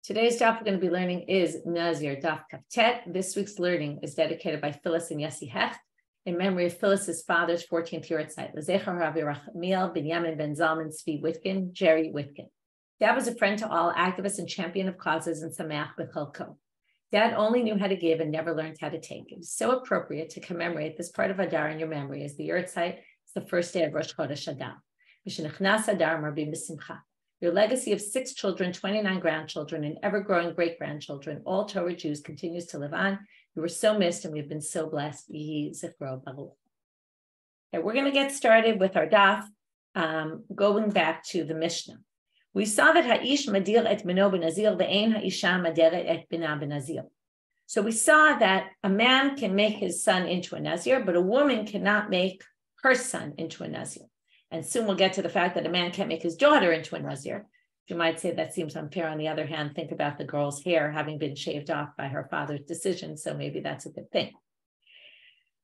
Today's daf we're going to be learning is Nazir, daf kaftet. This week's learning is dedicated by Phyllis and Yossi Hecht in memory of Phyllis's father's 14th yahrzeit. L'zecher Rabbi Yochanan, Binyamin Ben Zalman, Tzvi Witkin, Jerry Witkin. Dad was a friend to all, activist and champion of causes, and sameach b'chalko. Dad only knew how to give and never learned how to take. It was so appropriate to commemorate this part of Adar in your memory as the yahrzeit is the first day of Rosh Chodesh Adar. Mishenechnas Adar Marbim b'simcha. Your legacy of 6 children, 29 grandchildren, and ever-growing great-grandchildren, all Torah Jews, continues to live on. You were so missed, and we've been so blessed. Okay, we're going to get started with our daf, going back to the Mishnah. We saw that ha'ish madir et beno b'nazir ve'ein ha'isha maderet et bena b'nazir. So we saw that a man can make his son into a nazir, but a woman cannot make her son into a nazir. And soon we'll get to the fact that a man can't make his daughter into a nazir. You might say that seems unfair. On the other hand, think about the girl's hair having been shaved off by her father's decision. So maybe that's a good thing.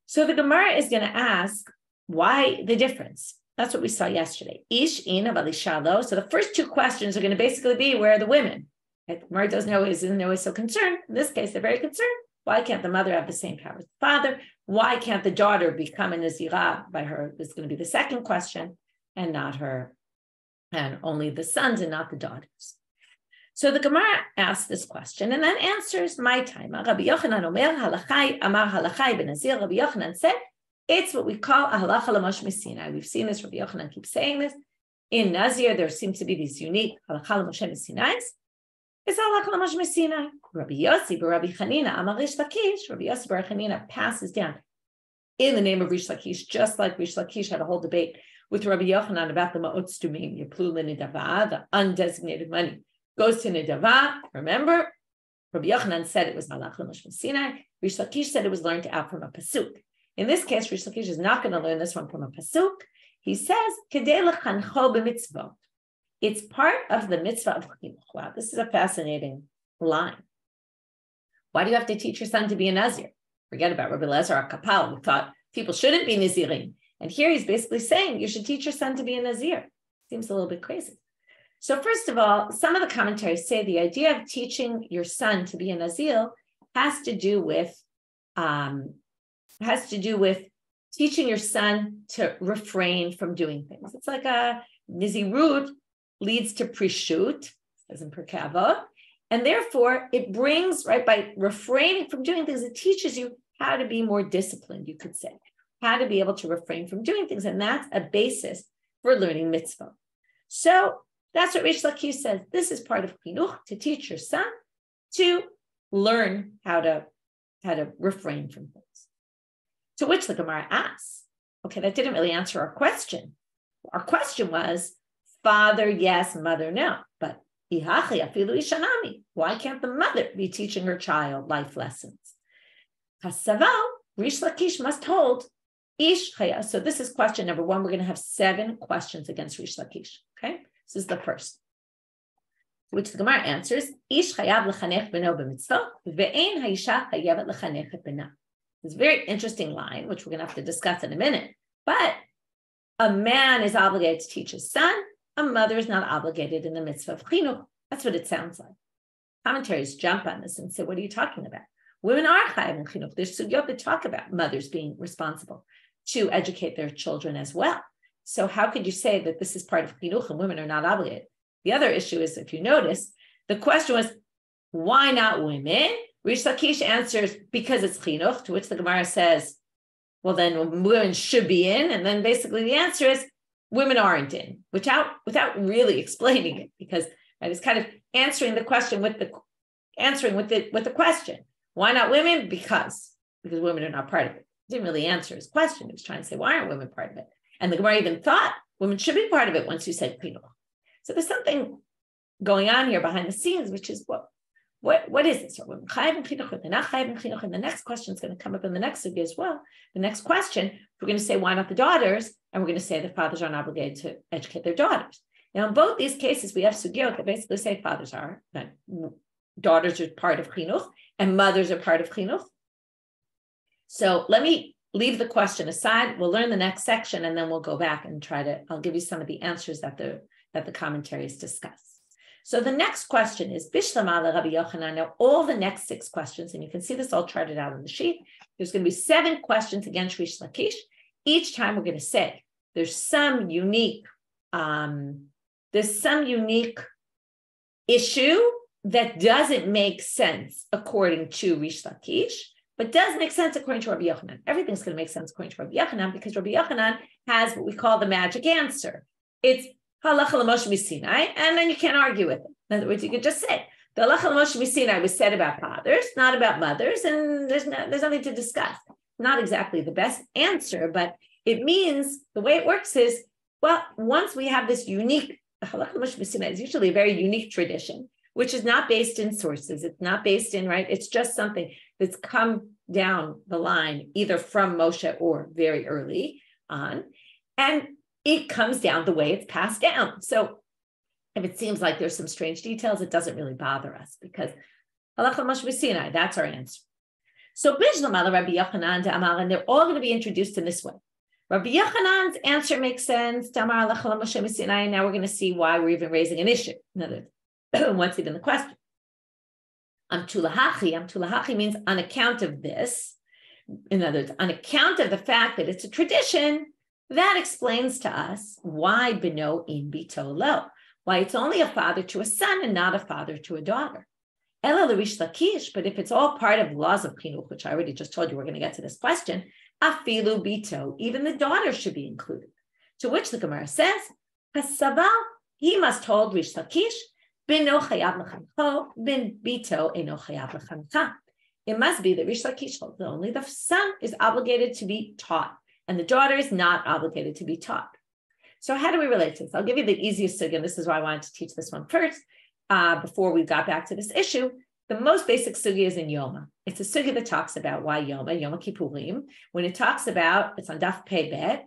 So the Gemara is going to ask, why the difference? That's what we saw yesterday. Ish ina valishalo. So the first 2 questions are going to basically be, where are the women? The Gemara isn't always so concerned. In this case, they're very concerned. Why can't the mother have the same power as the father? Why can't the daughter become a nazirah by her? This is going to be the second question, and not her, and only the sons and not the daughters. So the Gemara asks this question and then answers my time. Rabbi Yochanan omer halachai amar halachai benazir. Rabbi Yochanan said, it's what we call a halacha l'mosh mesinai. We've seen this. Rabbi Yochanan keeps saying this. In Nazir, there seems to be these unique halacha l'mosh mesinais. It's halacha l'mosh mesinai. Rabbi Yosi Rabbi Chanina amar Reish Lakish. Rabbi Yosi Rabbi Chanina passes down in the name of Reish Lakish, just like Reish Lakish had a whole debate with Rabbi Yochanan about the ma'ot stumim, Yiplu l'nidava, the undesignated money goes to nidava. Remember, Rabbi Yochanan said it was halacha l'mosh mesinai. Reish Lakish said it was learned out from a pasuk. In this case, Reish Lakish is not going to learn this one from a pasuk. He says, "Kedei lechancho b'mitzvot." It's part of the mitzvah of chinuch. Wow, this is a fascinating line. Why do you have to teach your son to be a nazir? Forget about Rabbi Elazar HaKapal, who thought people shouldn't be nazirim. And here he's basically saying you should teach your son to be a nazir. Seems a little bit crazy. So first of all, some of the commentaries say the idea of teaching your son to be a nazir has to do with teaching your son to refrain from doing things. It's like a nazirut leads to prishut, as in Pirkei Avot, and therefore it brings, right, by refraining from doing things, it teaches you how to be more disciplined, you could say, how to be able to refrain from doing things, and that's a basis for learning mitzvah. So that's what Reish Lakish says. This is part of chinuch, to teach your son to learn how to refrain from things. To which the Gemara asks, okay, that didn't really answer our question. Our question was, father, yes, mother, no. But why can't the mother be teaching her child life lessons? Kasaval, Reish Lakish must hold ish chaya. So this is question number 1. We're going to have 7 questions against Reish Lakish. Okay, this is the first, which the Gemara answers, ish chayav lechanech beno b'mitzvah, ve'ein ha'isha chayavet lechanech et bena. It's a very interesting line, which we're going to have to discuss in a minute. But a man is obligated to teach his son. A mother is not obligated in the mitzvah of chinuch. That's what it sounds like. Commentaries jump on this and say, what are you talking about? Women are chayav in chinuch. There's sugyot that talk about mothers being responsible to educate their children as well. So how could you say that this is part of chinuch and women are not obligated? The other issue is, if you notice, the question was, why not women? Reish Lakish answers, because it's chinuch, to which the Gemara says, well, then women should be in. And then basically the answer is, women aren't in, without really explaining it, because right, it's kind of answering the question with the question. Why not women? Because women are not part of it. It didn't really answer his question. He was trying to say, why aren't women part of it? And the Gemara even thought women should be part of it once you said chinuch. So there's something going on here behind the scenes, which is what is this? Are women chayav in chinuch? They're not chayav in chinuch. And the next question is going to come up in the next sugya as well. The next question, we're going to say, why not the daughters? And we're going to say the fathers aren't obligated to educate their daughters. Now, in both these cases, we have sugyot that basically say fathers are, that daughters are part of chinuch, and mothers are part of chinuch. So let me leave the question aside. We'll learn the next section, and then we'll go back and I'll give you some of the answers that the commentaries discuss. So the next question is Bishlama Rabbi Yochanan. Now, all the next 6 questions, and you can see this all charted out on the sheet. There's going to be 7 questions against Reish Lakish. Each time we're going to say there's some unique issue that doesn't make sense according to Reish Lakish, but does make sense according to Rabbi Yochanan. Everything's going to make sense according to Rabbi Yochanan because Rabbi Yochanan has what we call the magic answer. It's halacha l'Moshe Sinai, and then you can't argue with it. In other words, you could just say the halacha l'Moshe Sinai was said about fathers, not about mothers, and there's nothing to discuss. Not exactly the best answer, but it means the way it works is, well, once we have this unique halacha l'Moshe Sinai is usually a very unique tradition, which is not based in sources. It's not based in, right? It's just something that's come down the line, either from Moshe or very early on. And it comes down the way it's passed down. So if it seems like there's some strange details, it doesn't really bother us because halacha l'Moshe Sinai, that's our answer. So Rabbi Yochanan and they're all going to be introduced in this way. Rabbi Yochanan's answer makes sense. And now we're going to see why we're even raising an issue. In other words, what's even the question? Amtulahachi means on account of this. In other words, on account of the fact that it's a tradition, that explains to us why beno in bito lo, why it's only a father to a son and not a father to a daughter. Ela l'Reish Lakish, but if it's all part of laws of chinuch, which I already just told you we're going to get to this question, afilu bito, even the daughter should be included. To which the Gemara says, Hasaval, he must hold Reish Lakish, beno chayav l'chancho, bin bito eno chayav l'chancha. It must be that Reish Lakish holds that only the son is obligated to be taught, and the daughter is not obligated to be taught. So how do we relate to this? I'll give you the easiest sugya, and this is why I wanted to teach this one first, before we got back to this issue. The most basic sugya is in Yoma. It's a sugya that talks about why Yom Kippurim, when it talks about, it's on Daf Pei Bet,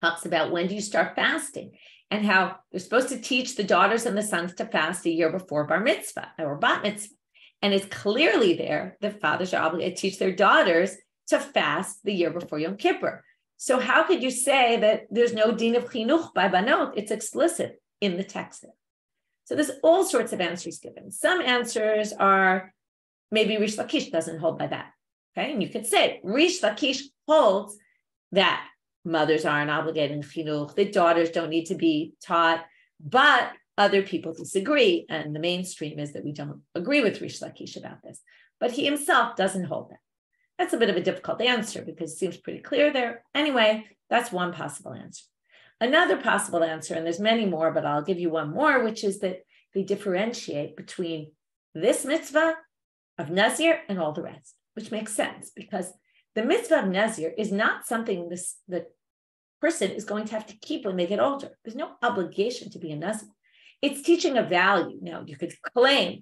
talks about when do you start fasting, and how they're supposed to teach the daughters and the sons to fast a year before bar mitzvah or bat mitzvah. And it's clearly there that fathers are obligated to teach their daughters to fast the year before Yom Kippur. So how could you say that there's no din of chinuch by banot? It's explicit in the text there. So there's all sorts of answers given. Some answers are maybe Reish Lakish doesn't hold by that. Okay, and you could say Reish Lakish holds that mothers aren't obligated in chinuch, the daughters don't need to be taught, but other people disagree, and the mainstream is that we don't agree with Reish Lakish about this. But he himself doesn't hold that. That's a bit of a difficult answer because it seems pretty clear there. Anyway, that's one possible answer. Another possible answer, and there's many more, but I'll give you one more, which is that they differentiate between this mitzvah of Nazir and all the rest, which makes sense because the mitzvah of Nazir is not something the person is going to have to keep when they get older. There's no obligation to be a Nazir. It's teaching a value. Now, you could claim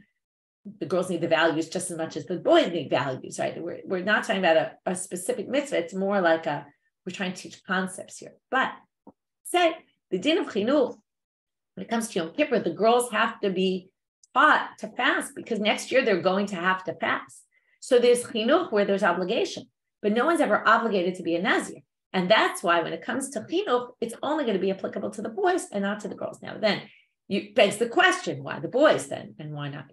the girls need the values just as much as the boys need values, right? We're not talking about a specific mitzvah. It's more like we're trying to teach concepts here. But say the din of chinuch, when it comes to Yom Kippur, the girls have to be taught to fast because next year they're going to have to fast. So there's chinuch where there's obligation, but no one's ever obligated to be a Nazir. And that's why when it comes to chinuch, it's only going to be applicable to the boys and not to the girls. Now then, begs the question, why the boys then? And why not,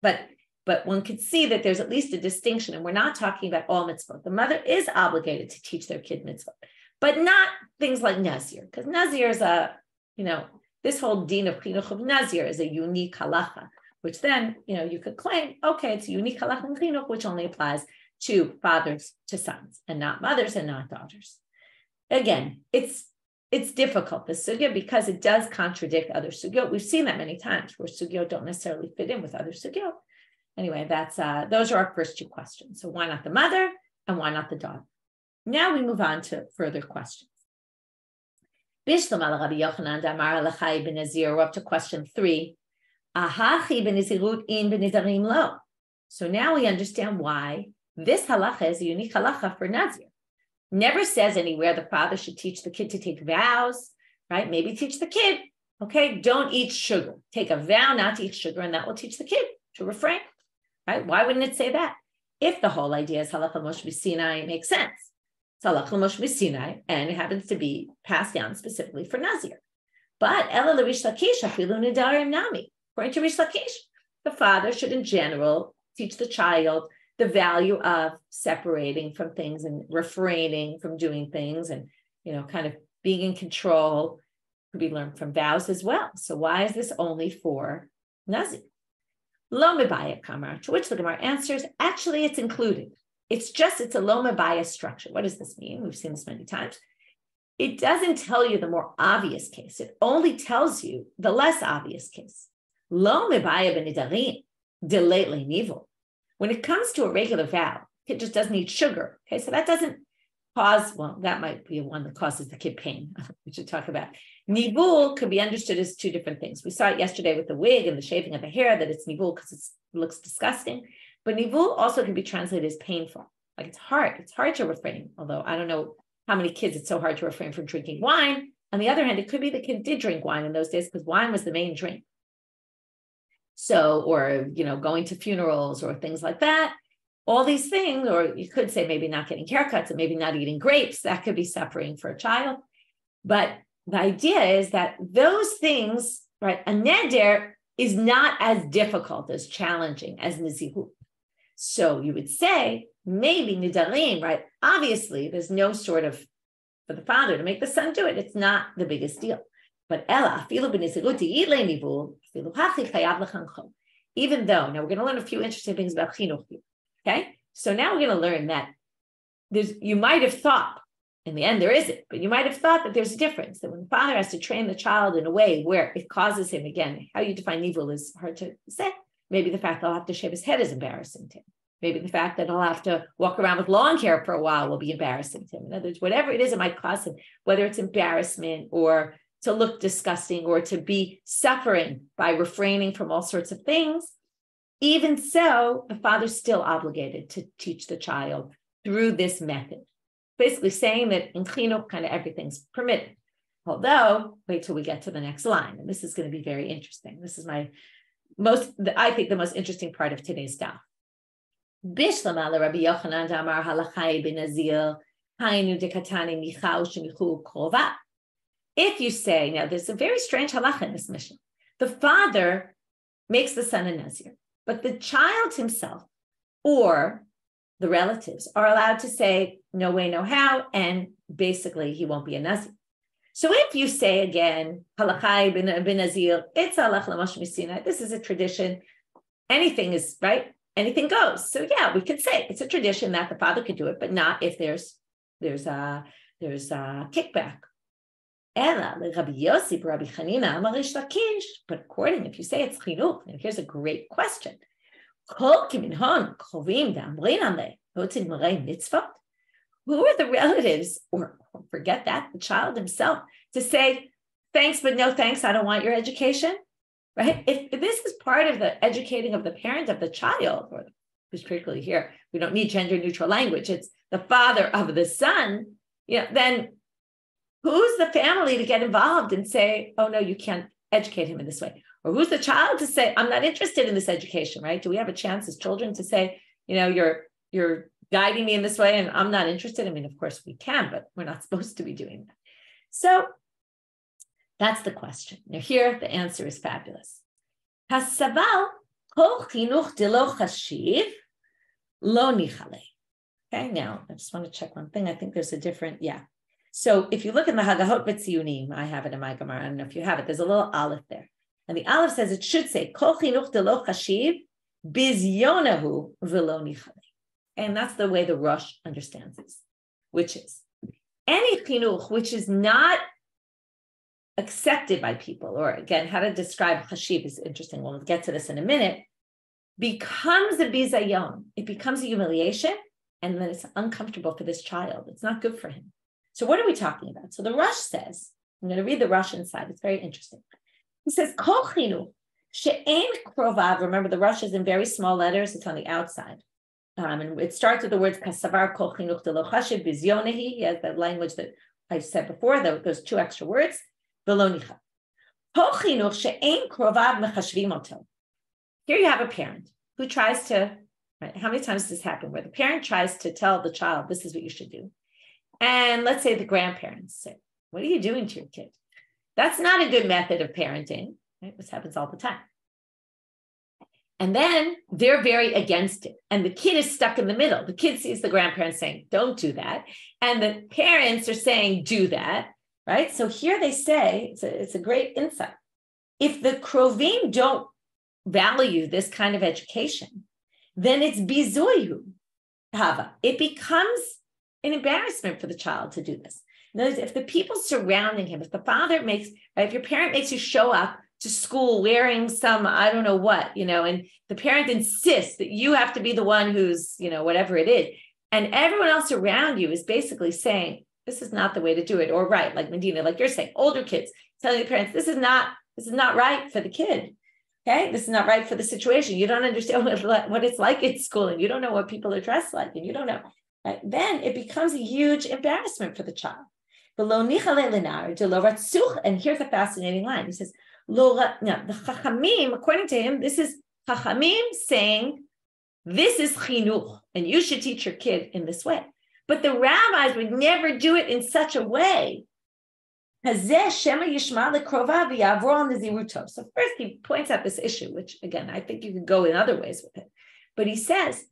But one could see that there's at least a distinction, and we're not talking about all mitzvot. The mother is obligated to teach their kid mitzvot, but not things like Nazir, because Nazir is this whole din of chinuch of Nazir is a unique halacha, which then, you could claim, okay, it's a unique halacha in chinuch, which only applies to fathers to sons, and not mothers and not daughters. Again, it's difficult, the sugya, because it does contradict other sugyot. We've seen that many times where sugyot don't necessarily fit in with other sugyot. Anyway, those are our first 2 questions. So why not the mother and why not the daughter? Now we move on to further questions. We're up to question 3. So now we understand why this halacha is a unique halacha for Nazir. Never says anywhere the father should teach the kid to take vows, right? Maybe teach the kid, okay, don't eat sugar. Take a vow not to eat sugar, and that will teach the kid to refrain, right? Why wouldn't it say that? If the whole idea is halacha l'Moshe Sinai, it makes sense. It's halacha l'Moshe Sinai, and it happens to be passed down specifically for Nazir. But Ela l'Reish Lakish afilu nidarim nami. According to Reish Lakish, the father should in general teach the child the value of separating from things and refraining from doing things and, kind of being in control. Could be learned from vows as well. So why is this only for Nazir? Lo mebaya kamar, to which the Gemara answers, actually it's included. It's a lo mebaya structure. What does this mean? We've seen this many times. It doesn't tell you the more obvious case. It only tells you the less obvious case. Lo mebaya b'nidarim delately nivel. When it comes to a regular vow, it just doesn't need sugar. Okay, so that doesn't cause, that might be one that causes the kid pain. We should talk about. Nivul could be understood as two different things. We saw it yesterday with the wig and the shaving of the hair, that it's nivul because it looks disgusting. But nivul also can be translated as painful. Like it's hard. It's hard to refrain. Although I don't know how many kids it's so hard to refrain from drinking wine. On the other hand, it could be the kid did drink wine in those days because wine was the main drink. So, or, going to funerals or things like that, all these things, or you could say maybe not getting haircuts and maybe not eating grapes, that could be suffering for a child. But the idea is that those things, right, a neder is not as difficult, as challenging as nazirut. So you would say maybe nidarim, right? Obviously, there's no sort of, for the father to make the son do it, it's not the biggest deal. But ella, even though, now we're going to learn a few interesting things about chinuch here, okay? So now we're going to learn that you might have thought, in the end there isn't, but you might have thought that there's a difference, that when the father has to train the child in a way where it causes him, again, how you define evil is hard to say. Maybe the fact that he'll have to shave his head is embarrassing to him. Maybe the fact that he'll have to walk around with long hair for a while will be embarrassing to him. In other words, whatever it is, it might cause him, whether it's embarrassment or to look disgusting or to be suffering by refraining from all sorts of things. Even so, the father's still obligated to teach the child through this method. Basically saying that in chinuch, kind of everything's permitted. Although, wait till we get to the next line. And this is going to be very interesting. This is I think the most interesting part of today's daf. Bishlama Rabbi Yochanan damar halacha b'nazir hainu dekatani michal shemichu krova. If you say, now there's a very strange halacha in this mission. The father makes the son a nazir, but the child himself or the relatives are allowed to say, no way, no how, and basically he won't be a nazir. So if you say again, halacha bin nazir, it's halacha l'moshe misina, this is a tradition, anything is, right? Anything goes. So yeah, we could say it's a tradition that the father could do it, but not if there's a kickback. Rabbi Yosi, Rabbi Chanina, Reish Lakish. But according, if you say it's chinuch, and here's a great question: Who are the relatives, or forget that, the child himself, to say thanks but no thanks? I don't want your education, right? If this is part of the educating of the parent of the child, or particularly here, we don't need gender neutral language. It's the father of the son. Then. Who's the family to get involved and say, oh, no, you can't educate him in this way? Or who's the child to say, I'm not interested in this education, right? Do we have a chance as children to say, you're guiding me in this way and I'm not interested? I mean, of course we can, but we're not supposed to be doing that. So that's the question. Now here, the answer is fabulous. Hasaval kol chinuch delo chashiv lo nichale. Okay, now I just want to check one thing. I think there's a different, So if you look in the Hagahot V'Tziyunim, I have it in my Gemara, I don't know if you have it, there's a little aleph there. And the aleph says it should say, Kol chinuch delo chashiv bizyonahu v'lo nichale. And that's the way the Rosh understands this, which is any chinuch which is not accepted by people, or again, how to describe chashiv is interesting. We'll get to this in a minute, becomes a bizayon. It becomes a humiliation, and then it's uncomfortable for this child. It's not good for him. So what are we talking about? So the Rosh says, I'm going to read the Rosh inside. It's very interesting. He says, Kol chinuch she'ein krovav. Remember, the Rosh is in very small letters. It's on the outside. And it starts with the words kasavar kol chinuch delo chashiv bizyonehi. He has that language that I said before, those two extra words. V'lo nichal. Kol chinuch she'ein krovav mechashvim oto. Here you have a parent who tries to, right, how many times does this happen, where the parent tries to tell the child, this is what you should do. And let's say the grandparents say, what are you doing to your kid? That's not a good method of parenting. Right? This happens all the time. And then they're very against it. And the kid is stuck in the middle. The kid sees the grandparents saying, don't do that. And the parents are saying, do that, right? So here they say, it's a great insight. If the krovim don't value this kind of education, then it's bizoyu hava. It becomes an embarrassment for the child to do this. In other words, if the people surrounding him, if the father makes, right, if your parent makes you show up to school wearing some, I don't know what, and the parent insists that you have to be the one who's, whatever it is. And everyone else around you is basically saying, this is not the way to do it. Or right, like Medina, like you're saying, older kids telling the parents, this is not right for the kid. Okay. This is not right for the situation. You don't understand what it's like in school, and you don't know what people are dressed like, and you don't know. Right? Then it becomes a huge embarrassment for the child. And here's a fascinating line. He says, the Chachamim, according to him, this is Chachamim saying, this is chinuch, and you should teach your kid in this way. But the rabbis would never do it in such a way. So first he points out this issue, which again, I think you could go in other ways with it. But he says,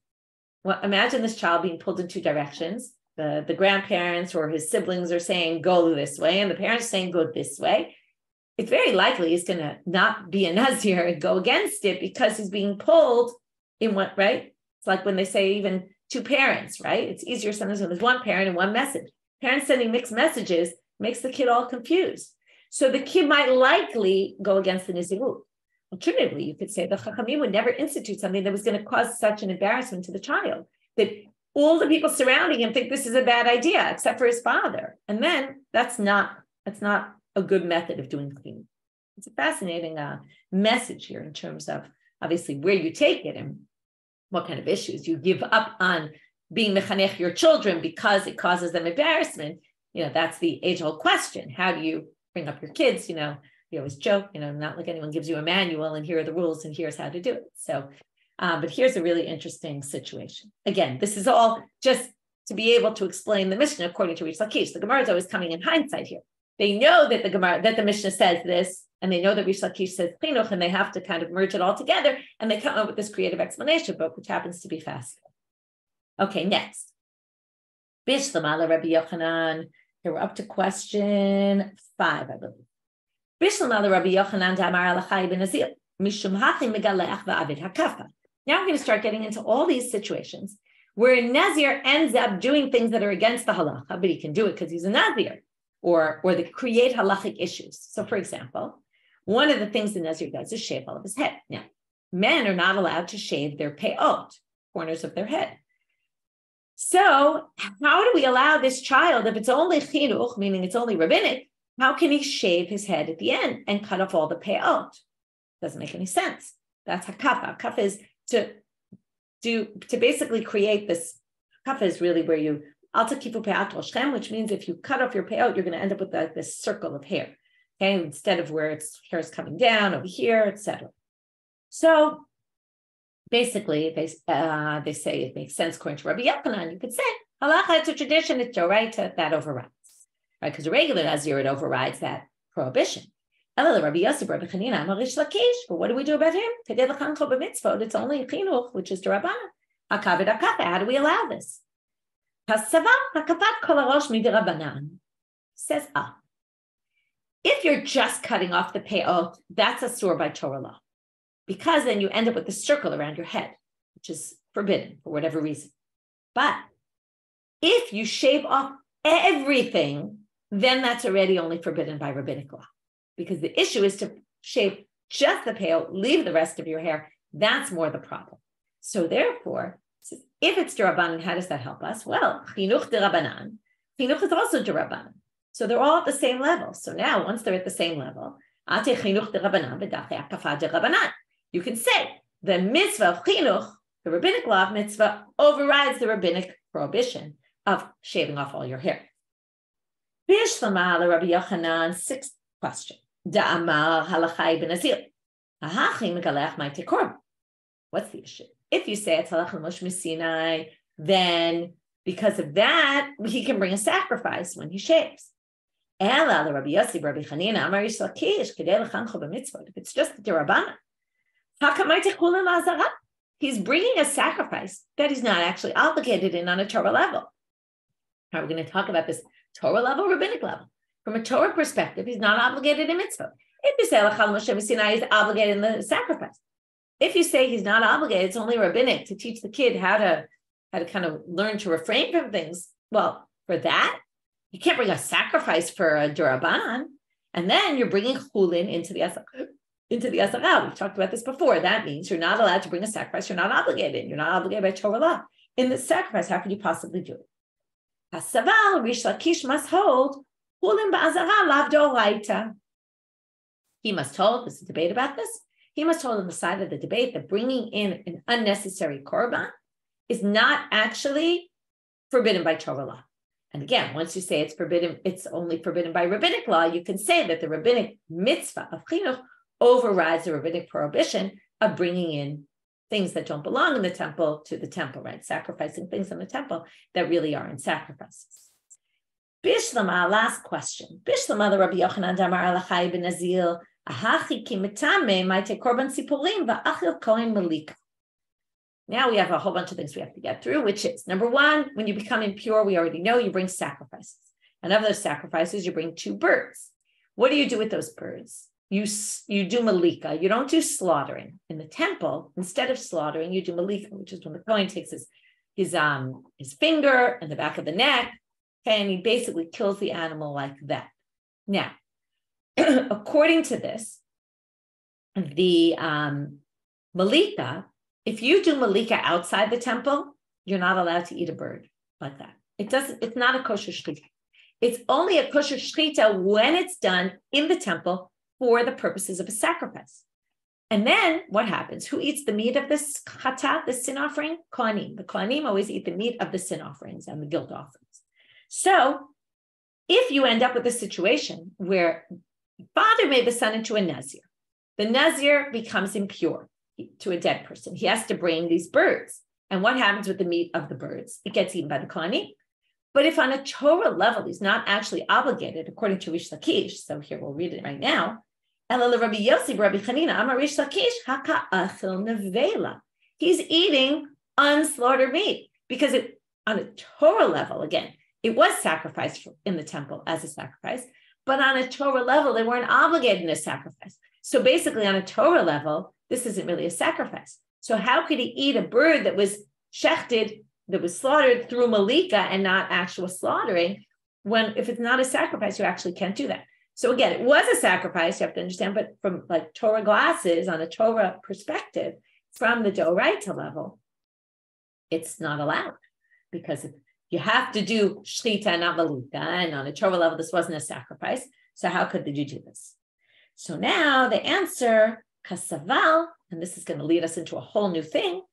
well, imagine this child being pulled in two directions. The grandparents or his siblings are saying, go this way, and the parents saying, go this way. It's very likely he's going to not be a Nazir and go against it because he's being pulled in what, right? It's like when they say even two parents, right? It's easier sometimes when there's one parent and one message. Parents sending mixed messages makes the kid all confused. So the kid might likely go against the Nazirut. Alternatively, you could say the Chachamim would never institute something that was going to cause such an embarrassment to the child, that all the people surrounding him think this is a bad idea, except for his father. And then that's not a good method of doing cleaning. It's a fascinating message here in terms of obviously where you take it and what kind of issues you give up on being mechanech your children because it causes them embarrassment. That's the age-old question. How do you bring up your kids? We always joke, not like anyone gives you a manual and here are the rules and here's how to do it. So, but here's a really interesting situation. Again, this is all just to be able to explain the Mishnah according to Reish Lakish. The Gemara is always coming in hindsight here. They know that the Mishnah says this, and they know that Reish Lakish says chinuch, and they have to kind of merge it all together, and they come up with this creative explanation book, which happens to be fascinating. Okay, next. Bishlam Rabbi Yochanan. Here we're up to question 5, I believe. Bishlam Rabbi Yochanan Damar Alachai ben Nazir. Mishum Hachin Megalech va'avid hakafa. Now we're going to start getting into all these situations where a Nazir ends up doing things that are against the halacha, but he can do it because he's a Nazir. Or they create halachic issues. So, for example, one of the things the Nazir does is shave all of his head. Now, men are not allowed to shave their peot, corners of their head. So, how do we allow this child, if it's only chinuch, meaning it's only rabbinic, how can he shave his head at the end and cut off all the peot? Doesn't make any sense. That's hakafa. Hakafa is to basically create this. Hakafa is really where you which means if you cut off your peot, you're going to end up with this circle of hair, okay, instead of where hair is coming down over here, etc. So basically, they say it makes sense according to Rabbi Yochanan. You could say halacha, it's a tradition, it's doraita, that overrides, right? Because a regular Nazir, it overrides that prohibition. Rabbi Yosi, Rabbi Chanina, Reish Lakish. But what do we do about him? It's only chinuch, which is Rabban. How do we allow this? Says, if you're just cutting off the peot, that's asur by Torah law, because then you end up with the circle around your head, which is forbidden for whatever reason. But if you shave off everything, then that's already only forbidden by rabbinic law, because the issue is to shave just the peot, leave the rest of your hair. That's more the problem. So therefore, if it's Rabban, how does that help us? Well, chinuch de Rabbanan. Chinuch is also de Rabbanan. So they're all at the same level. So now, once they're at the same level, chinuch de Rabbanan v'dafei hakafa de Rabbanan. You can say the mitzvah of chinuch, the rabbinic law of mitzvah, overrides the rabbinic prohibition of shaving off all your hair. Bishlama Rabbi Yochanan, 6th question. Da'amar halachai ben Nazir. Ahachi megalech my tekorban. What's the issue? If you say it's halacha Moshe Sinai, then because of that, he can bring a sacrifice when he shaves. If it's just the Rabbanit, He's bringing a sacrifice that he's not actually obligated in on a Torah level. Now we're going to talk about this Torah level, rabbinic level. From a Torah perspective, he's not obligated in mitzvah. If you say he's obligated in the sacrifice. If you say he's not obligated, it's only rabbinic to teach the kid how to kind of learn to refrain from things. Well, for that, you can't bring a sacrifice for a Rabban, and then you're bringing chulin into the asara. We've talked about this before. That means you're not allowed to bring a sacrifice. You're not obligated. You're not obligated by Torah law. In the sacrifice, how could you possibly do it? Hasaval, Reish Lakish must hold chulin ba'azara lav doraita. He must hold. There's a debate about this. He must hold on the side of the debate that bringing in an unnecessary korban is not actually forbidden by Torah law. And again, once you say it's forbidden, it's only forbidden by rabbinic law, you can say that the rabbinic mitzvah of chinuch overrides the rabbinic prohibition of bringing in things that don't belong in the temple to the temple, right? Sacrificing things in the temple that really aren't sacrifices. Bishlama, last question. Bishlama, the Rabbi Yochanan damar alachai ben Nazir, ahachi ki mitame ma'ite korban sipurim va'achil kohen malika. Now we have a whole bunch of things we have to get through, which is, number one, when you become impure, we already know you bring sacrifices. And of those sacrifices, you bring 2 birds. What do you do with those birds? You do malika. You don't do slaughtering. In the temple, instead of slaughtering, you do malika, which is when the kohen takes his finger and the back of the neck, and he basically kills the animal like that. Now, according to this, the malika, if you do malika outside the temple, you're not allowed to eat a bird like that. It's not a kosher shechita. It's only a kosher shechita when it's done in the temple for the purposes of a sacrifice. And then what happens? Who eats the meat of this chatat, the sin offering? Kohanim. The Kohanim always eat the meat of the sin offerings and the guilt offerings. So if you end up with a situation where father made the son into a Nazir, the Nazir becomes impure to a dead person. He has to bring these birds. And what happens with the meat of the birds? It gets eaten by the Kohanim. But if on a Torah level, he's not actually obligated, according to Reish Lakish, so here we'll read it right now. Rabbi Yosi, Rabbi Chanina, Amar Reish Lakish, haka achil nevela. He's eating unslaughtered meat because on a Torah level, again, it was sacrificed in the temple as a sacrifice, but on a Torah level, they weren't obligated in a sacrifice. So basically on a Torah level, this isn't really a sacrifice. So how could he eat a bird that was shechted, that was slaughtered through malika and not actual slaughtering, when if it's not a sacrifice, you actually can't do that. So again, it was a sacrifice, you have to understand, but from like Torah glasses, on a Torah perspective, from the doraita level, it's not allowed because you have to do shchita, not malika, and on a Torah level, this wasn't a sacrifice. So how could you do this? So now the answer, kasaval, and this is going to lead us into a whole new thing,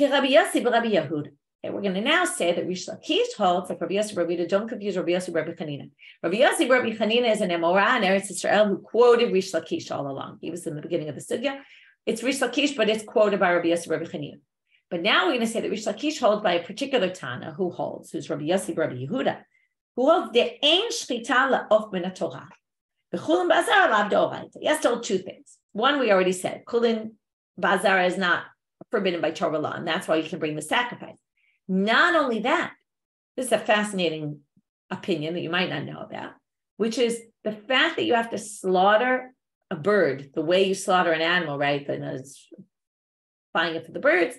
Rabbi Yosi Rabbi Yehuda. Okay, we're going to now say that Reish Lakish holds like Rabbi Yosi Rabbi Yehuda. Don't confuse Rabbi Yosi Rabbi Chanina. Rabbi Yosi Rabbi Chanina is an Emorah in Eretz Yisrael who quoted Reish Lakish all along. He was in the beginning of the sugya. It's Reish Lakish, but it's quoted by Rabbi Yosi Rabbi Chanina. But now we're going to say that Reish Lakish holds by a particular Tana who's Rabbi Yosi Rabbi Yehuda, who holds the ein shchita la'of min Torah. B'chulin ba'azara lav doraita. He has told 2 things. One, we already said, chulin ba'azara is not forbidden by Torah law, and that's why you can bring the sacrifice. Not only that, this is a fascinating opinion that you might not know about, which is the fact that you have to slaughter a bird the way you slaughter an animal, right? Buying it for the birds.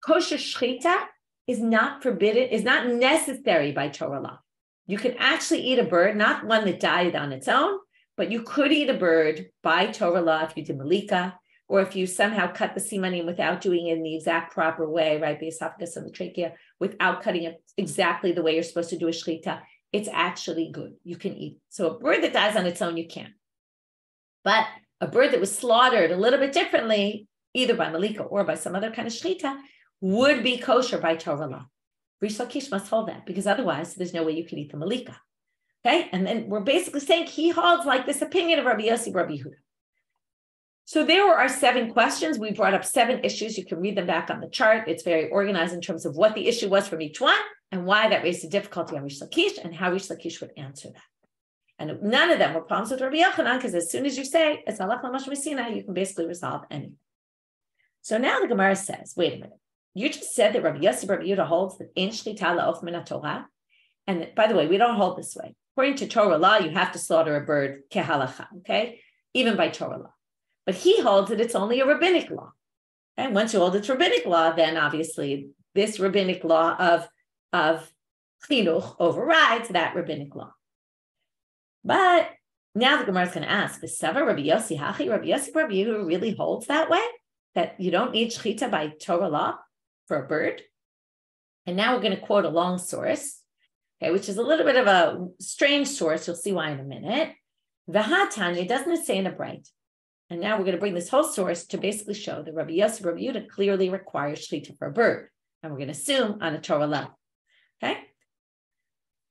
Kosher shchita is not forbidden, is not necessary by Torah law. You can actually eat a bird, not one that died on its own, but you could eat a bird by Torah law if you did malika, or if you somehow cut the simanim without doing it in the exact proper way, right, the esophagus and the trachea, without cutting it exactly the way you're supposed to do a shchita, it's actually good. You can eat. So a bird that dies on its own, you can't. But a bird that was slaughtered a little bit differently, either by malika or by some other kind of shchita, would be kosher by Torah law. Reish Lakish must hold that, because otherwise there's no way you can eat the malika. Okay, and then we're basically saying he holds like this opinion of Rabbi Yosi, Rabbi Yehuda. So there were our 7 questions. We brought up 7 issues. You can read them back on the chart. It's very organized in terms of what the issue was from each one and why that raised a difficulty on Reish Lakish and how Reish Lakish would answer that. And none of them were problems with Rabbi Yochanan, because as soon as you say it's halacha l'mashma sinai, you can basically resolve anything. So now the Gemara says, wait a minute. You just said that Rabbi Yosi, Rabbi Yehuda holds that ein shlita la'of min Torah. And by the way, we don't hold this way. According to Torah law, you have to slaughter a bird halacha, okay? Even by Torah law. But he holds that it's only a rabbinic law. And once you hold it's rabbinic law, then obviously this rabbinic law of chinuch overrides that rabbinic law. But now the Gemara is going to ask, is Sava Rabbi Yosi Hachi, Rabbi Yosi, Rabbi Yehuda really holds that way? That you don't need shechita by Torah law for a bird? And now we're going to quote a long source, okay, which is a little bit of a strange source. You'll see why in a minute. V'hatanya, doesn't say in a bright. And now we're going to bring this whole source to basically show that Rabbi Yosi, Rabbi Yehuda clearly requires shechita for a bird. And we're going to assume on a Torah level. Okay?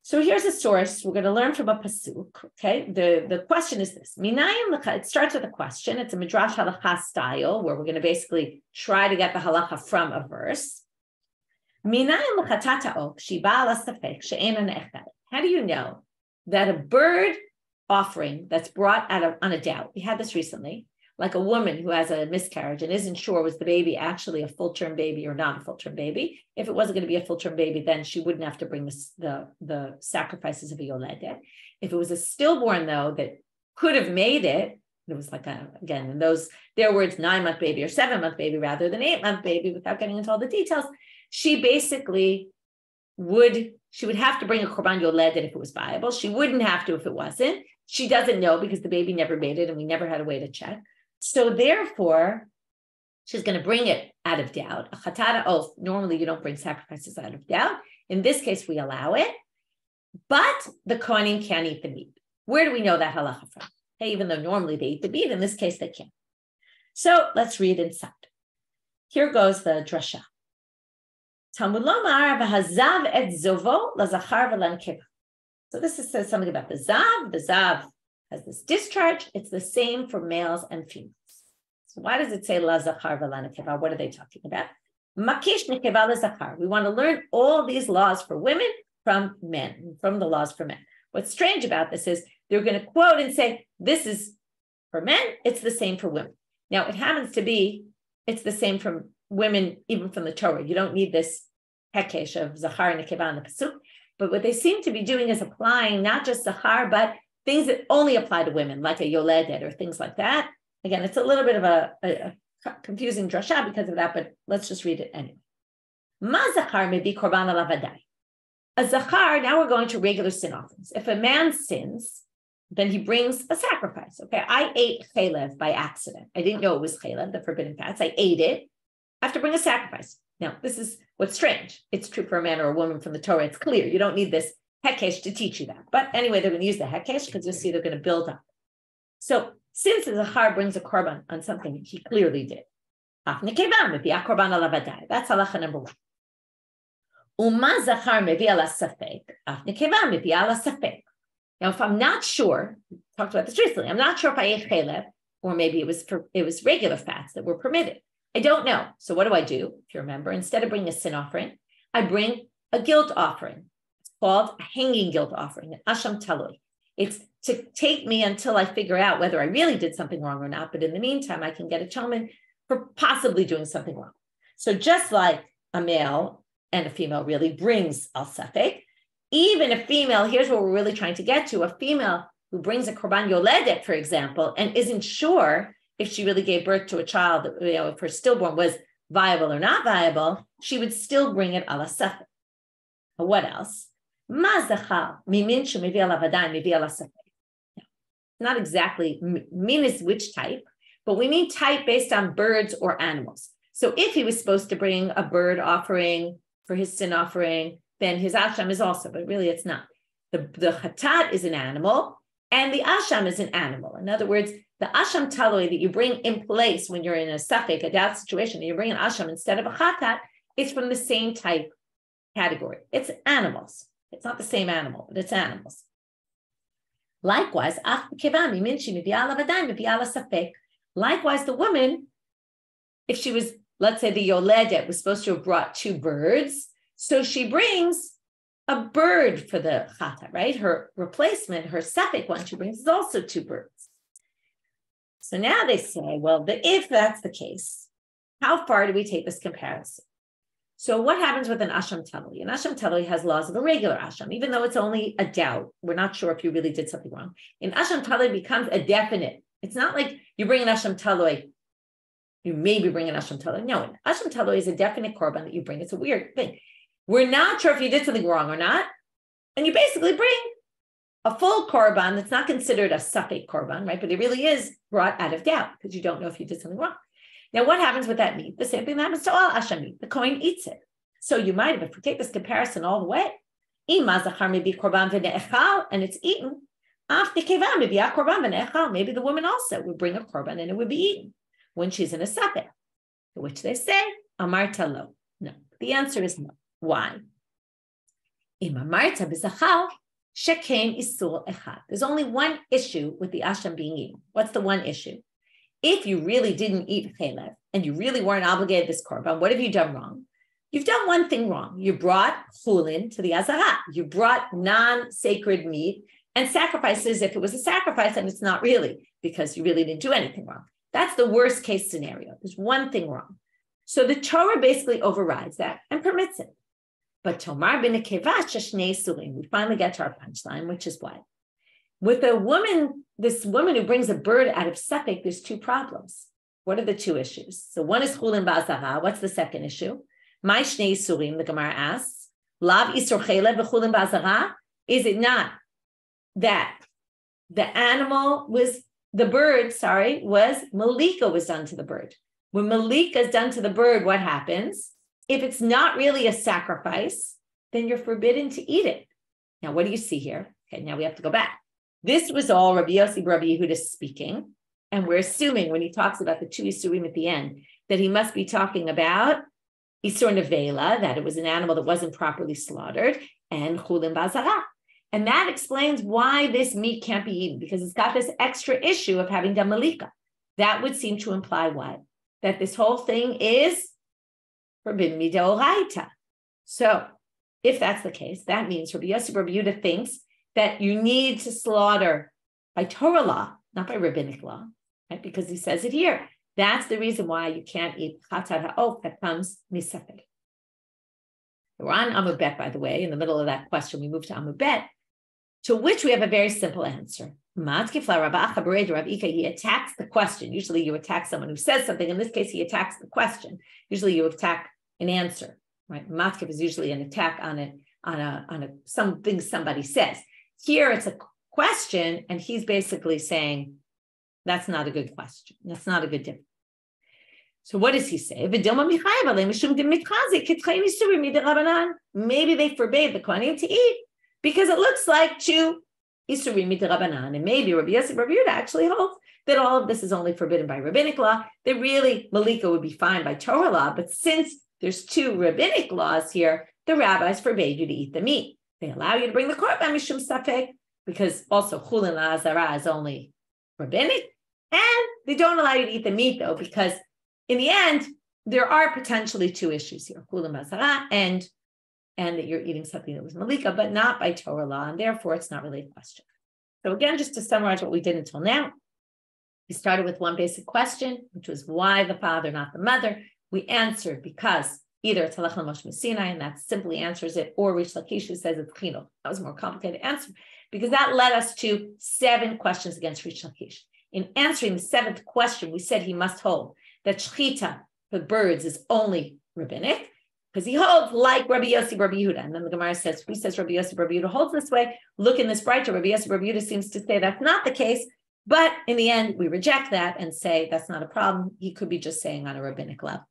So here's a source. We're going to learn from a pasuk. Okay? The question is this. It starts with a question. It's a midrash halacha style, where we're going to basically try to get the halacha from a verse. How do you know that a bird offering that's brought out on a doubt, we had this recently, like a woman who has a miscarriage and isn't sure was the baby actually a full-term baby or not a full-term baby. If it wasn't going to be a full-term baby, then she wouldn't have to bring the sacrifices of a yoledet. If it was a stillborn, though, that could have made it, it was like, again, in their words, 9-month baby or 7-month baby rather than 8-month baby, without getting into all the details, she basically would have to bring a korban yoledet if it was viable. She wouldn't have to if it wasn't. She doesn't know because the baby never made it and we never had a way to check. So therefore, she's going to bring it out of doubt. A chatara oath, normally you don't bring sacrifices out of doubt. In this case, we allow it. But the kohanim can't eat the meat. Where do we know that halacha from? Hey, even though normally they eat the meat, in this case they can't. So let's read inside. Here goes the drasha. Talmud lomar v'hazav et zovo lazachar v'lankeva. So this says something about the zav. The zav has this discharge. It's the same for males and females. So why does it say la zachar v'la nekeva? What are they talking about? Makish nekeva la zachar. We want to learn all these laws for women from men, from the laws for men. What's strange about this is they're going to quote and say, this is for men, it's the same for women. Now, it happens to be, it's the same from women, even from the Torah. You don't need this hekesh of zachar and nekeva in the pasuk. But what they seem to be doing is applying not just zachar, but things that only apply to women, like a yoledet or things like that. Again, it's a little bit of a confusing drasha because of that, but let's just read it anyway. Ma zachar mevi korban alav vadai. A zachar, now we're going to regular sin offerings. If a man sins, then he brings a sacrifice. Okay, I ate chalev by accident. I didn't know it was chalev, the forbidden fats. I ate it. I have to bring a sacrifice. Now, this is what's strange. It's true for a man or a woman from the Torah. It's clear. You don't need this hekesh to teach you that. But anyway, they're going to use the hekesh because you'll see they're going to build up. So since the zachar brings a korban on something he clearly did, that's halacha number 1. Now, if I'm not sure, we talked about this recently, I'm not sure if I ate chalev, or maybe it was regular fats that were permitted. I don't know. So what do? If you remember, instead of bringing a sin offering, I bring a guilt offering. It's called a hanging guilt offering, an asham taloi. It's to take me until I figure out whether I really did something wrong or not. But in the meantime, I can get atonement for possibly doing something wrong. So just like a male and a female really brings al safek, even a female, here's what we're really trying to get to, a female who brings a korban yoledet, for example, and isn't sure if she really gave birth to a child, if her stillborn was viable or not viable, she would still bring it ala safek. What else? Not exactly min is which type, but we mean type based on birds or animals. So if he was supposed to bring a bird offering for his sin offering, then his asham is also, but really it's not. The chatat is an animal, and the asham is an animal. In other words, the asham taloi that you bring in place when you're in a safek, a doubt situation, and you bring an asham instead of a chatat, it's from the same type category. It's animals. It's not the same animal, but it's animals. Likewise, likewise, the woman, if she was, let's say the yoledet was supposed to have brought 2 birds, so she brings a bird for the chata, right? Her replacement, her safek one she brings is also 2 birds. So now they say, well, if that's the case, how far do we take this comparison? So what happens with an asham tavli? An asham tavli has laws of a regular asham, even though it's only a doubt. We're not sure if you really did something wrong. An asham tavli becomes a definite. It's not like you bring an asham tavli, you maybe bring an asham tavli. No, an asham tavli is a definite korban that you bring. It's a weird thing. We're not sure if you did something wrong or not. And you basically bring a full korban that's not considered a safek korban, right? But it really is brought out of doubt because you don't know if you did something wrong. Now, what happens with that meat? The same thing that happens to all asham meat. The kohen eats it. So you might have, if we take this comparison all the way, and it's eaten, maybe the woman also would bring a korban and it would be eaten when she's in a safek, which they say, amarta lo. No, the answer is no. Why? There's only one issue with the asham being eaten. What's the one issue? If you really didn't eat chelev and you really weren't obligated this korban, what have you done wrong? You've done one thing wrong. You brought chulin to the azara. You brought non-sacred meat and sacrifices if it was a sacrifice and it's not really because you really didn't do anything wrong. That's the worst case scenario. There's one thing wrong. So the Torah basically overrides that and permits it. But tomar b'nekeva shnei surim. We finally get to our punchline, which is what? With a woman, this woman who brings a bird out of safek, there's two problems. What are the two issues? So one is chulin ba'azara. What's the second issue? My shnei surim, the Gemara asks, lav isur chelev v'chulin ba'azara. Is it not that the animal was, the bird, was malika was done to the bird. When malika is done to the bird, what happens? If it's not really a sacrifice, then you're forbidden to eat it. Now, what do you see here? Okay, now we have to go back. This was all Rabbi Yosi, Rabbi Yehuda speaking, and we're assuming when he talks about the two isurim at the end, that he must be talking about isur nevela, that it was an animal that wasn't properly slaughtered, and chulin ba'azara. And that explains why this meat can't be eaten, because it's got this extra issue of having done malika. That would seem to imply what? That this whole thing is forbidden midoraita. So if that's the case, that means Rabbi Yosi, Rabbi Yehuda thinks that you need to slaughter by Torah law, not by rabbinic law, right? Because he says it here. That's the reason why you can't eat chatzar ha'of that comes misafek. We're on Amud Bet, by the way, in the middle of that question. We move to Amud Bet, to which we have a very simple answer. He attacks the question. Usually you attack someone who says something. In this case, he attacks the question. Usually you attack an answer, right? Matkif is usually an attack on something somebody says. Here it's a question, and he's basically saying, that's not a good question. That's not a good difference. So what does he say? Maybe they forbade the kohanim to eat because it looks like two isurim midrabanan. And maybe Rabbi Yosi, Rabbi Yehuda actually holds that all of this is only forbidden by rabbinic law, that really malika would be fine by Torah law. But since there's two rabbinic laws here, the rabbis forbade you to eat the meat. They allow you to bring the korban mishum safek, because also chulin la'azara is only rabbinic, and they don't allow you to eat the meat though, because in the end, there are potentially two issues here, chulin la'azara and that you're eating something that was malika, but not by Torah law, and therefore it's not really a question. So again, just to summarize what we did until now, we started with one basic question, which was why the father, not the mother. We answered because either it's halacha Moshe Sinai, and that simply answers it, or Reish Lakish who says it's chinuch. That was a more complicated answer, because that led us to 7 questions against Reish Lakish. In answering the 7th question, we said he must hold that shechita for birds is only rabbinic, because he holds like Rabbi Yosi, Rabbi Yehuda. And then the Gemara says, who says Rabbi Yosi, Rabbi Yehuda holds this way? Look in this brighter. Rabbi Yosi, Rabbi Yehuda seems to say that's not the case. But in the end, we reject that and say that's not a problem. He could be just saying on a rabbinic level.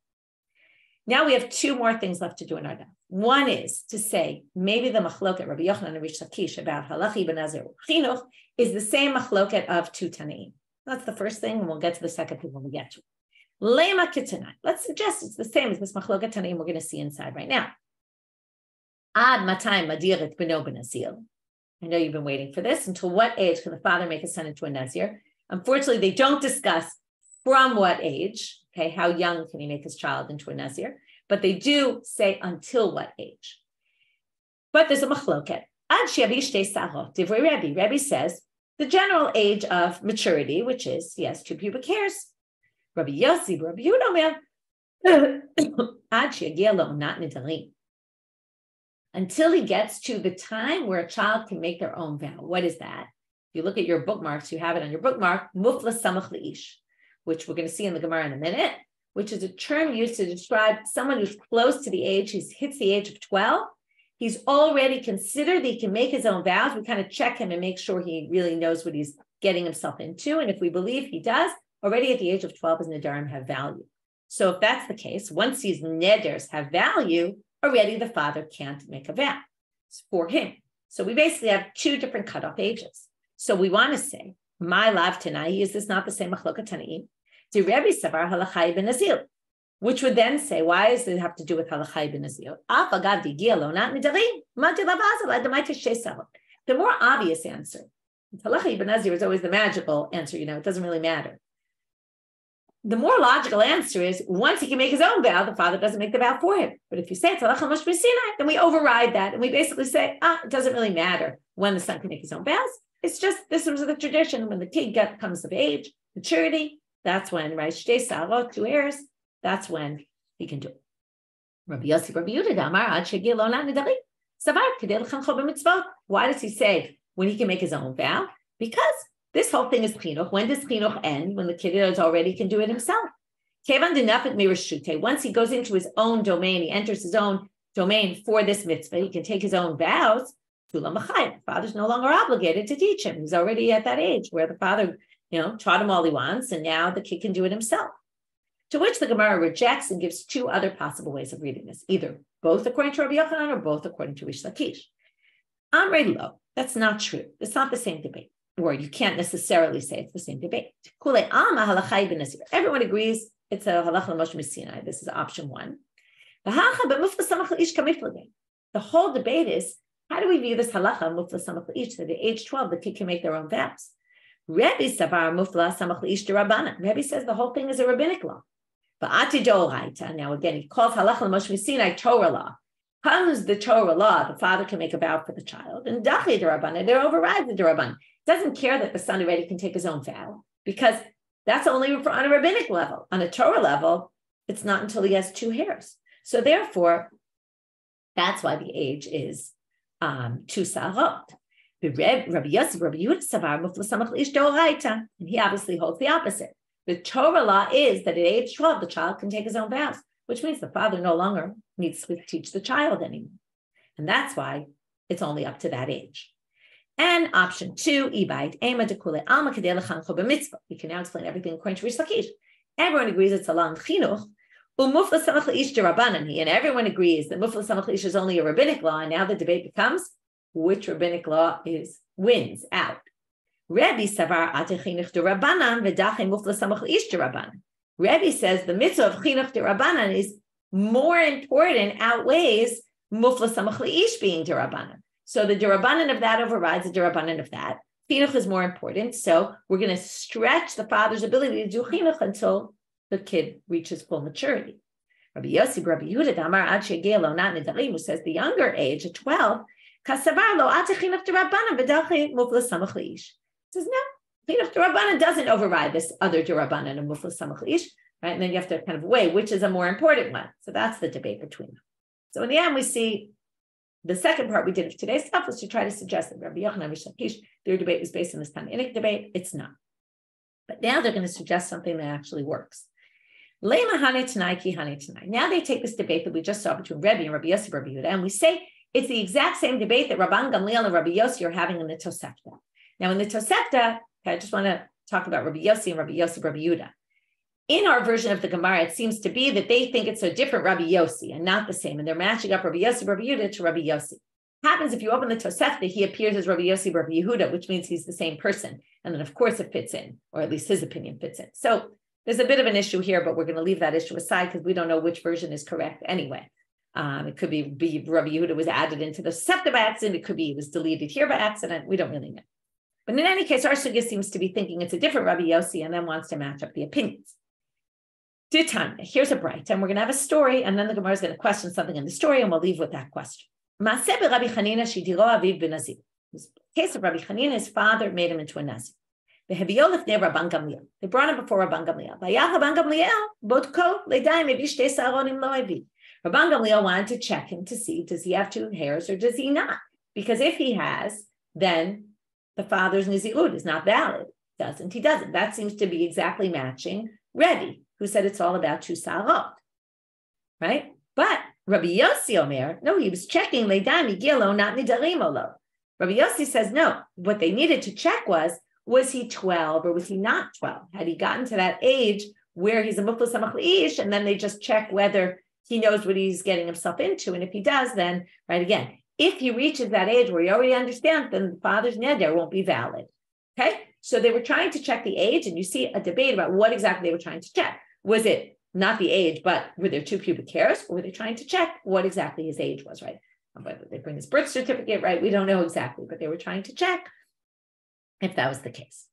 Now we have 2 more things left to do in our daf. One is to say maybe the machloket Rabbi Yochanan and Reish Lakish about halacha ben Nazir chinuch is the same machloket of 2 Tanaim. That's the first thing, and we'll get to the second thing when we get to it. Lema kitanai. Let's suggest it's the same as this machloket Tanaim we're going to see inside right now. Ad matay madiret beno benazir. I know you've been waiting for this. Until what age can the father make his son into a nazir? Unfortunately, they don't discuss from what age. Okay, how young can he make his child into a nazir? But they do say until what age. But there's a machloket. Ad she'avi shtei sarot. Divrei Rebbe. Rebbe says the general age of maturity, which is he has 2 pubic hairs. Rabbi Yosi, Rabbi Yehuda, Until he gets to the time where a child can make their own vow. What is that? If you look at your bookmarks, you have it on your bookmark, mufla samach leish, which we're going to see in the Gemara in a minute, which is a term used to describe someone who's close to the age, he hits the age of 12. He's already considered that he can make his own vows. We kind of check him and make sure he really knows what he's getting himself into. And if we believe he does, already at the age of 12, his nedarim have value. So if that's the case, once these nedars have value, already the father can't make a vow. It's for him. So we basically have two different cutoff ages. So we want to say, my lav tanai, is this not the same machloka tanaim? The Rebbe savar halacha ben nazir, which would then say, why does it have to do with halacha ben nazir? The more obvious answer, halacha ben nazir is always the magical answer, it doesn't really matter. The more logical answer is, once he can make his own vow, the father doesn't make the vow for him. But if you say it's halacha moshe b'sinai, then we override that, and we basically say, it doesn't really matter when the son can make his own vows. It's just, this was the tradition. When the kid comes of age, maturity, that's when, right? Shtei sarot, 2 heirs, that's when he can do it. Rabbi Yosi, Rabbi Yehuda, Amar ad shegil lo nadari, savar kedei l'chancho b'mitzvot. Why does he say when he can make his own vow? Because this whole thing is chinuch. When does chinuch end? When the kid already can do it himself. Kevan denafik mirashute. Once he goes into his own domain, he enters his own domain for this mitzvah, he can take his own vows. The father's no longer obligated to teach him. He's already at that age where the father, taught him all he wants, and now the kid can do it himself. To which the Gemara rejects and gives 2 other possible ways of reading this, either both according to Rabbi Yochanan or both according to Reish Lakish. Amrei lo, that's not true. It's not the same debate, or you can't necessarily say it's the same debate. Everyone agrees it's a halacha moshe b'sinai. This is option 1. The whole debate is, how do we view this halacha mufla samach leish? That at age 12, the kid can make their own vows. Rebbe savar mufla samach leish to Rabban. Rebbe says the whole thing is a rabbinic law. But atidoraita. Now again, he calls halacha moshe b'sinai Torah law. Comes the Torah law, the father can make a vow for the child, and dachi the Rabban, and they override the Rabban. Doesn't care that the son already can take his own vow, because that's only on a rabbinic level. On a Torah level, it's not until he has 2 hairs. So therefore, that's why the age is 2 sarot. Rabbi Yosi, Rabbi Yehuda savar mufla samach leish doraita, and he obviously holds the opposite. The Torah law is that at age 12, the child can take his own vows, which means the father no longer needs to teach the child anymore. And that's why it's only up to that age. And option 2, ibait ema dekule alma kedei lechancho b'mitzvah. We can now explain everything according to Reish Lakish. Everyone agrees it's a long chinuch. Umufla samach leish derabanan, and everyone agrees that mufla samach leish is only a rabbinic law. And now the debate becomes which rabbinic law wins out. Rebbe savar ate chinuch derabanan v'dache mufla samach leish derabanan. Rebbe says the mitzvah of chinuch derabanan is more important, outweighs mufla samach leish being derabanan. So the derabanan of that overrides the derabanan of that. Chinuch is more important, so we're going to stretch the father's ability to do chinuch until the kid reaches full maturity. Rabbi Yosi, Rabbi Yehuda, Amar ad shegei lo not nedarim, who says the younger age at 12, kasavar lo ate chinuch derabanan v'dache mufla samach leish. Says no, chinuch derabanan doesn't override this other derabanan of mufla samach leish, right? And then you have to kind of weigh which is a more important one. So that's the debate between them. So in the end, we see the second part we did of today's stuff was to try to suggest that Rabbi Yochanan and Reish Lakish, their debate was based on this Talmudic debate. It's not. But now they're going to suggest something that actually works. Now they take this debate that we just saw between Rebbe and Rabbi Yosi, Rabbi Yehuda, and we say it's the exact same debate that Rabban, Gamliel, and Rabbi Yosi are having in the Tosefta. Now in the Tosefta, I just want to talk about Rabbi Yosi and Rabbi Yosi, Rabbi Yehuda. In our version of the Gemara, it seems to be that they think it's a different Rabbi Yosi and not the same, and they're matching up Rabbi Yosi, Rabbi Yehuda to Rabbi Yosi. Happens if you open the Tosefta, he appears as Rabbi Yosi, Rabbi Yehuda, which means he's the same person. And then of course it fits in, or at least his opinion fits in. So there's a bit of an issue here, but we're going to leave that issue aside because we don't know which version is correct anyway. It could be Rabbi Yehuda was added into the Tosefta by accident. It could be it was deleted here by accident. We don't really know. But in any case, our sugya seems to be thinking it's a different Rabbi Yosi and then wants to match up the opinions. Here's a bright, and we're going to have a story, and then the Gemara is going to question something in the story, and we'll leave with that question. In the case of Rabbi Chanina, his father made him into a Nazir. They brought him before Rabban Gamliel. Rabban Gamliel wanted to check him to see, does he have 2 hairs or does he not? Because if he has, then the father's nazirut is not valid. He doesn't. That seems to be exactly matching Rebbe, who said it's all about 2 sarot, right? But Rabbi Yosi Omer, no, he was checking leidai migilo, not nidarim olo. Rabbi Yosi says no. What they needed to check was he 12 or was he not 12? Had he gotten to that age where he's a muflas samach leish, and then they just check whether he knows what he's getting himself into, and if he does, then right again. If he reaches that age where he already understands, then the father's neder won't be valid. Okay, so they were trying to check the age, and you see a debate about what exactly they were trying to check. Was it not the age, but were there 2 pubic hairs, or were they trying to check what exactly his age was, right? Whether they bring his birth certificate, right? We don't know exactly, but they were trying to check if that was the case.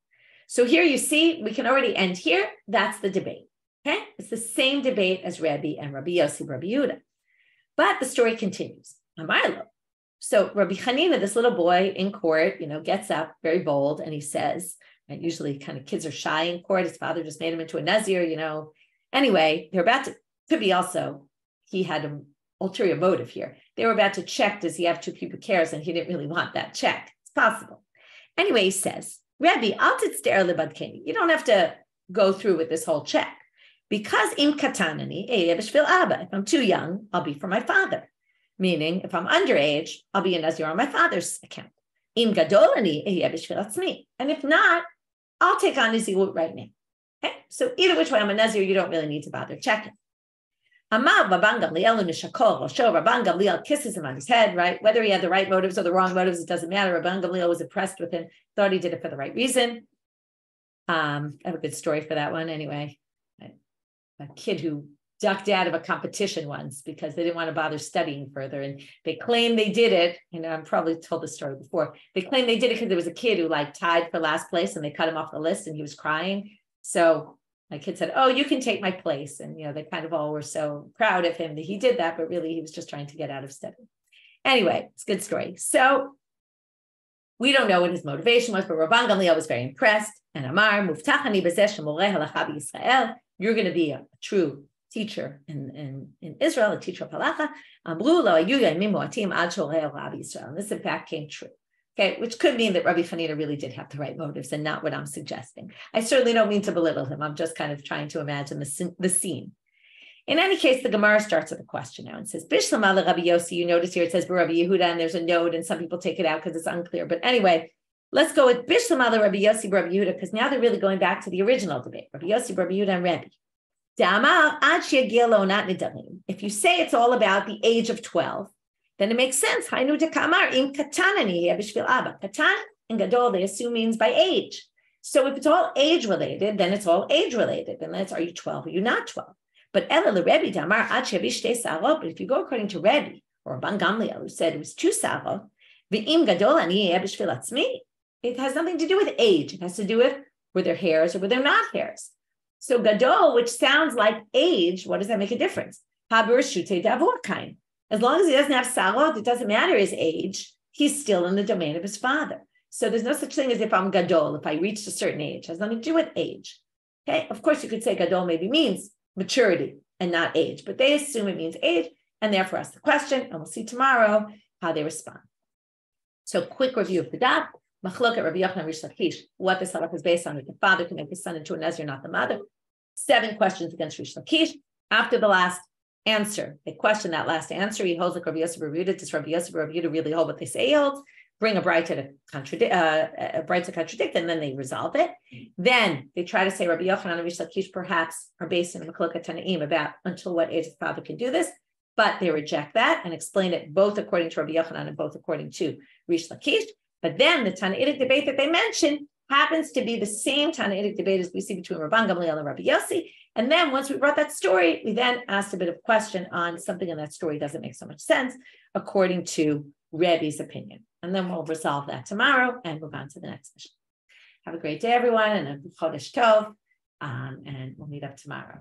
So here you see, we can already end here. That's the debate. Okay, it's the same debate as Rebbi and Rabbi Yosi, Rabbi Yehuda. But the story continues. Amarlo. So Rabbi Hanina, this little boy in court, gets up very bold and he says, and usually kind of kids are shy in court. His father just made him into a Nazir, Anyway, they're about to, could be also, he had an ulterior motive here. They were about to check, does he have 2 pubic hairs? And he didn't really want that check. It's possible. Anyway, he says, Rebbe, you don't have to go through with this whole check. Because im katanani, if I'm too young, I'll be for my father. Meaning, if I'm underage, I'll be a Nazir on my father's account. Im gadolani, and if not, I'll take on Nazirut right now. Okay, so either which way I'm a Nazir, you don't really need to bother checking. Amar Rabban Gamliel Nishakol, show Rabban Gamliel kisses him on his head, right? Whether he had the right motives or the wrong motives, it doesn't matter. Rabban Gamliel was impressed with him, thought he did it for the right reason. I have a good story for that one anyway. A kid who ducked out of a competition once because they didn't want to bother studying further. And they claimed they did it. I've probably told this story before. They claimed they did it because there was a kid who tied for last place and they cut him off the list and he was crying. So my kid said, oh, you can take my place. And, they kind of all were so proud of him that he did that, but really he was just trying to get out of studying. Anyway, it's a good story. So we don't know what his motivation was, but Rabban Gamliel was very impressed. And Amar, Muftachani b'zeh shemoreh halacha b'Yisrael. You're going to be a true teacher in Israel, a teacher of halacha. Amru lo hayu yamim mu'atim ad shoreh Rabbi Yisrael. And this, in fact, came true. Okay, which could mean that Rabbi Hanina really did have the right motives and not what I'm suggesting. I certainly don't mean to belittle him. I'm just kind of trying to imagine the scene. In any case, the Gemara starts with a question now and says, Bishlam ala Rabbi Yosi. You notice here it says Rabbi Yehuda, and there's a note, and some people take it out because it's unclear. But anyway, let's go with Bishlam ala Rabbi Yosi, Rabbi Yehuda, because now they're really going back to the original debate. Rabbi Yosi, Rabbi Yehuda, and Rebbe. If you say it's all about the age of 12, then it makes sense. Katan and gadol, they assume means by age. So if it's all age related, then it's all age related. Then that's, are you 12? Are you not 12? But if you go according to Rebbe or Rabban Gamliel, who said it was 2 sarot, it has nothing to do with age. It has to do with were there hairs or were there not hairs. So gadol, which sounds like age, what does that make a difference? As long as he doesn't have sarot, it doesn't matter his age. He's still in the domain of his father. So there's no such thing as if I'm gadol, if I reached a certain age. It has nothing to do with age. Okay, of course you could say gadol maybe means maturity and not age, but they assume it means age and therefore ask the question, and we'll see tomorrow how they respond. So quick review of the daf. Machloket Rabbi Yochanan Reish Lakish, what this halacha is based on, if the father can make his son into a Nazir, not the mother. 7 questions against Reish Lakish. After the last answer, they question that last answer. He holds like Rabbi Yosi, Rabbi Yehuda. Does Rabbi Yosi, Rabbi Yehuda really hold what they say he holds? Bring a bride to contradict, and then they resolve it. Then they try to say Rabbi Yochanan and Reish Lakish perhaps are based in Machloket Tanaim about until what age the father can do this, but they reject that and explain it both according to Rabbi Yochanan and both according to Reish Lakish. But then the Tanaitic debate that they mentioned happens to be the same Tanaitic debate as we see between Rabban Gamliel and Rabbi Yosi. And then once we brought that story, we then asked a bit of question on something in that story doesn't make so much sense according to Rebbe's opinion. And then we'll resolve that tomorrow and move on to the next mission. Have a great day, everyone, and a Chodesh Tov, and we'll meet up tomorrow.